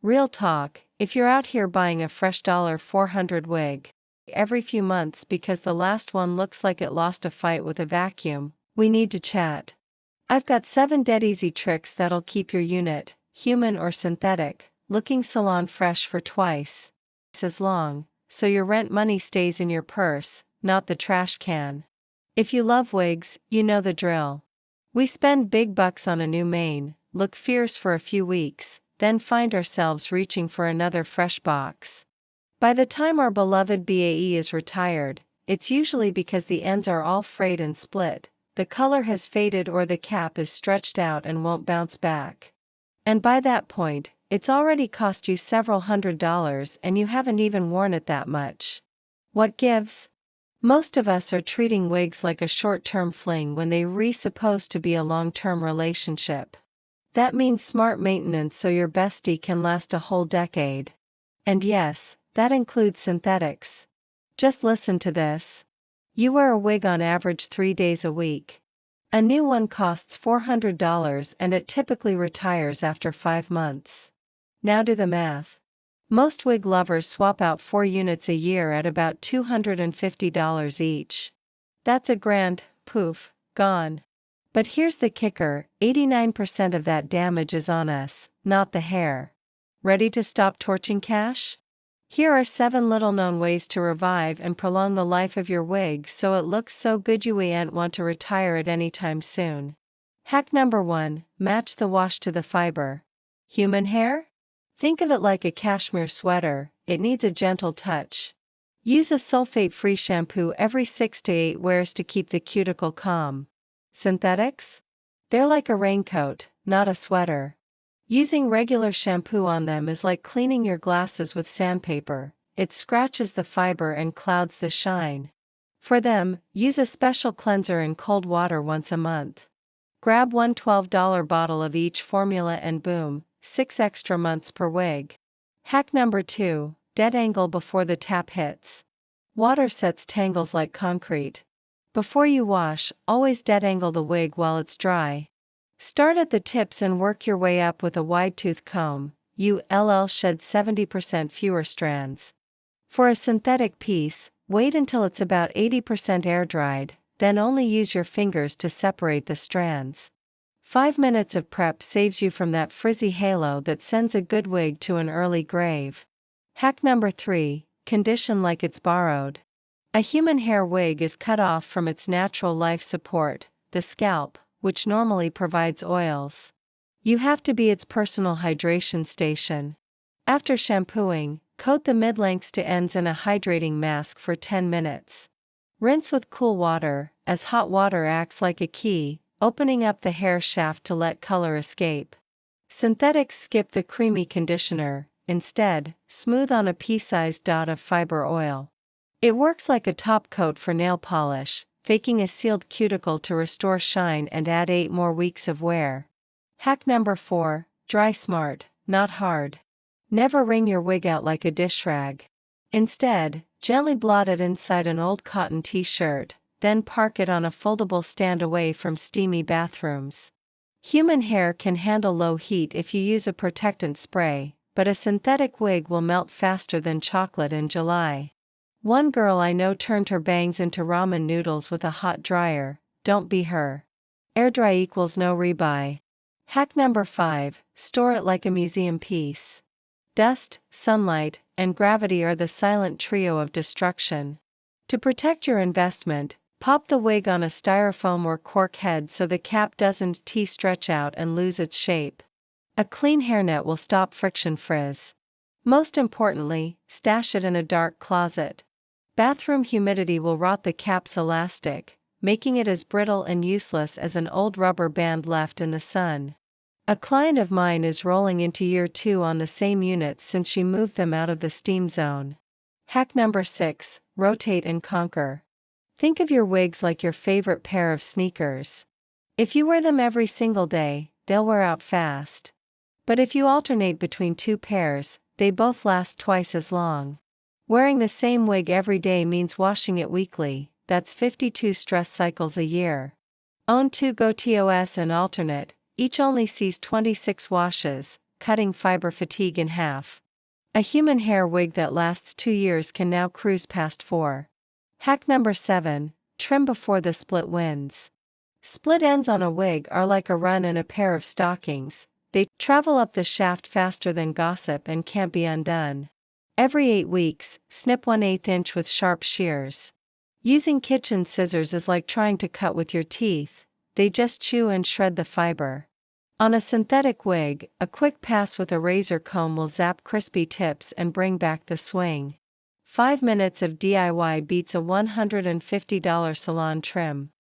Real talk, if you're out here buying a fresh $400 wig every few months because the last one looks like it lost a fight with a vacuum, we need to chat. I've got 7 dead easy tricks that'll keep your unit, human or synthetic, looking salon fresh for twice as long, so your rent money stays in your purse, not the trash can. If you love wigs, you know the drill. We spend big bucks on a new mane, look fierce for a few weeks, then find ourselves reaching for another fresh box. By the time our beloved BAE is retired, it's usually because the ends are all frayed and split, the color has faded or the cap is stretched out and won't bounce back. And by that point, it's already cost you several $100s and you haven't even worn it that much. What gives? Most of us are treating wigs like a short-term fling when they're supposed to be a long-term relationship. That means smart maintenance so your bestie can last a whole decade. And yes, that includes synthetics. Just listen to this. You wear a wig on average 3 days a week. A new one costs $400 and it typically retires after 5 months. Now do the math. Most wig lovers swap out 4 units a year at about $250 each. That's a grand, poof, gone. But here's the kicker, 89% of that damage is on us, not the hair. Ready to stop torching cash? Here are 7 little-known ways to revive and prolong the life of your wig so it looks so good you ain't want to retire it anytime soon. Hack number 1, match the wash to the fiber. Human hair? Think of it like a cashmere sweater, it needs a gentle touch. Use a sulfate-free shampoo every 6 to 8 wears to keep the cuticle calm. Synthetics? They're like a raincoat, not a sweater. Using regular shampoo on them is like cleaning your glasses with sandpaper, it scratches the fiber and clouds the shine. For them, use a special cleanser in cold water once a month. Grab one $12 bottle of each formula and boom, 6 extra months per wig. Hack number 2, dead angle before the tap hits. Water sets tangles like concrete. Before you wash, always dead angle the wig while it's dry. Start at the tips and work your way up with a wide-tooth comb. You'll shed 70% fewer strands. For a synthetic piece, wait until it's about 80% air-dried, then only use your fingers to separate the strands. 5 minutes of prep saves you from that frizzy halo that sends a good wig to an early grave. Hack number 3, condition like it's borrowed. A human hair wig is cut off from its natural life support, the scalp, which normally provides oils. You have to be its personal hydration station. After shampooing, coat the mid-lengths to ends in a hydrating mask for 10 minutes. Rinse with cool water, as hot water acts like a key, opening up the hair shaft to let color escape. Synthetics skip the creamy conditioner, instead, smooth on a pea-sized dot of fiber oil. It works like a top coat for nail polish, faking a sealed cuticle to restore shine and add 8 more weeks of wear. Hack number 4, dry smart, not hard. Never wring your wig out like a dish rag. Instead, gently blot it inside an old cotton t-shirt, then park it on a foldable stand away from steamy bathrooms. Human hair can handle low heat if you use a protectant spray, but a synthetic wig will melt faster than chocolate in July. One girl I know turned her bangs into ramen noodles with a hot dryer. Don't be her. Air dry equals no rebuy. Hack number 5, store it like a museum piece. Dust, sunlight, and gravity are the silent trio of destruction. To protect your investment, pop the wig on a styrofoam or cork head so the cap doesn't stretch out and lose its shape. A clean hairnet will stop friction frizz. Most importantly, stash it in a dark closet. Bathroom humidity will rot the cap's elastic, making it as brittle and useless as an old rubber band left in the sun. A client of mine is rolling into year 2 on the same units since she moved them out of the steam zone. Hack number 6, rotate and conquer. Think of your wigs like your favorite pair of sneakers. If you wear them every single day, they'll wear out fast. But if you alternate between 2 pairs, they both last twice as long. Wearing the same wig every day means washing it weekly, that's 52 stress cycles a year. Own 2 GoTOS and alternate, each only sees 26 washes, cutting fiber fatigue in half. A human hair wig that lasts 2 years can now cruise past 4. Hack number 7, trim before the split wins. Split ends on a wig are like a run in a pair of stockings. They travel up the shaft faster than gossip and can't be undone. Every 8 weeks, snip 1/8 inch with sharp shears. Using kitchen scissors is like trying to cut with your teeth, they just chew and shred the fiber. On a synthetic wig, a quick pass with a razor comb will zap crispy tips and bring back the swing. 5 minutes of DIY beats a $150 salon trim.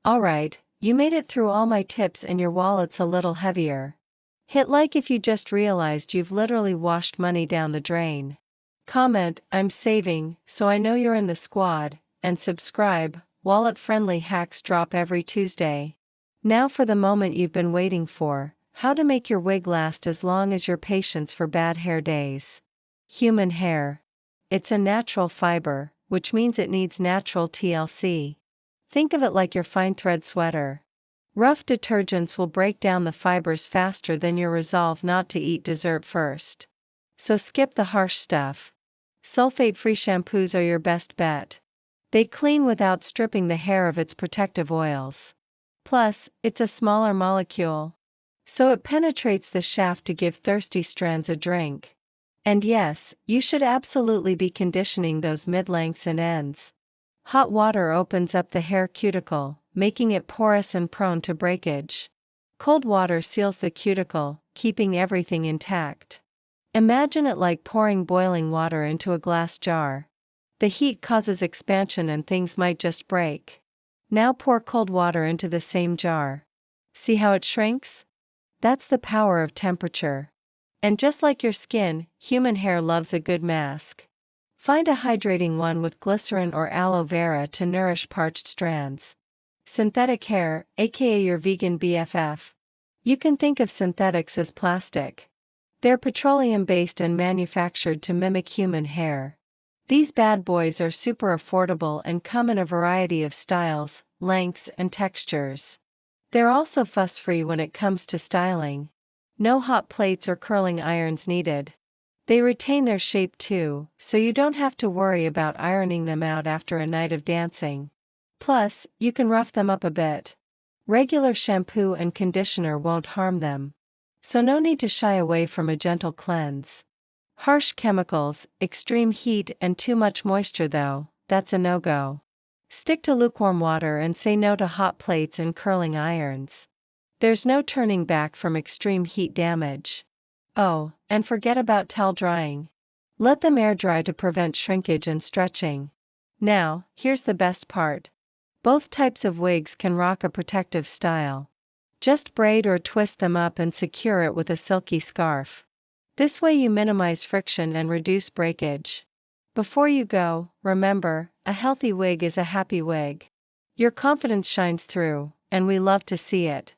Alright, you made it through all my tips and your wallet's a little heavier. Hit like if you just realized you've literally washed money down the drain. Comment, I'm saving, so I know you're in the squad, and subscribe, wallet-friendly hacks drop every Tuesday. Now for the moment you've been waiting for, how to make your wig last as long as your patience for bad hair days. Human hair. It's a natural fiber, which means it needs natural TLC. Think of it like your fine thread sweater. Rough detergents will break down the fibers faster than your resolve not to eat dessert first. So skip the harsh stuff. Sulfate-free shampoos are your best bet. They clean without stripping the hair of its protective oils. Plus, it's a smaller molecule, so it penetrates the shaft to give thirsty strands a drink. And yes, you should absolutely be conditioning those mid-lengths and ends. Hot water opens up the hair cuticle, making it porous and prone to breakage. Cold water seals the cuticle, keeping everything intact. Imagine it like pouring boiling water into a glass jar. The heat causes expansion and things might just break. Now pour cold water into the same jar. See how it shrinks? That's the power of temperature. And just like your skin, human hair loves a good mask. Find a hydrating one with glycerin or aloe vera to nourish parched strands. Synthetic hair, aka your vegan BFF. You can think of synthetics as plastic. They're petroleum-based and manufactured to mimic human hair. These bad boys are super affordable and come in a variety of styles, lengths, and textures. They're also fuss-free when it comes to styling. No hot plates or curling irons needed. They retain their shape too, so you don't have to worry about ironing them out after a night of dancing. Plus, you can rough them up a bit. Regular shampoo and conditioner won't harm them. So no need to shy away from a gentle cleanse. Harsh chemicals, extreme heat and too much moisture though, that's a no-go. Stick to lukewarm water and say no to hot plates and curling irons. There's no turning back from extreme heat damage. Oh, and forget about towel drying. Let them air dry to prevent shrinkage and stretching. Now, here's the best part. Both types of wigs can rock a protective style. Just braid or twist them up and secure it with a silky scarf. This way you minimize friction and reduce breakage. Before you go, remember, a healthy wig is a happy wig. Your confidence shines through, and we love to see it.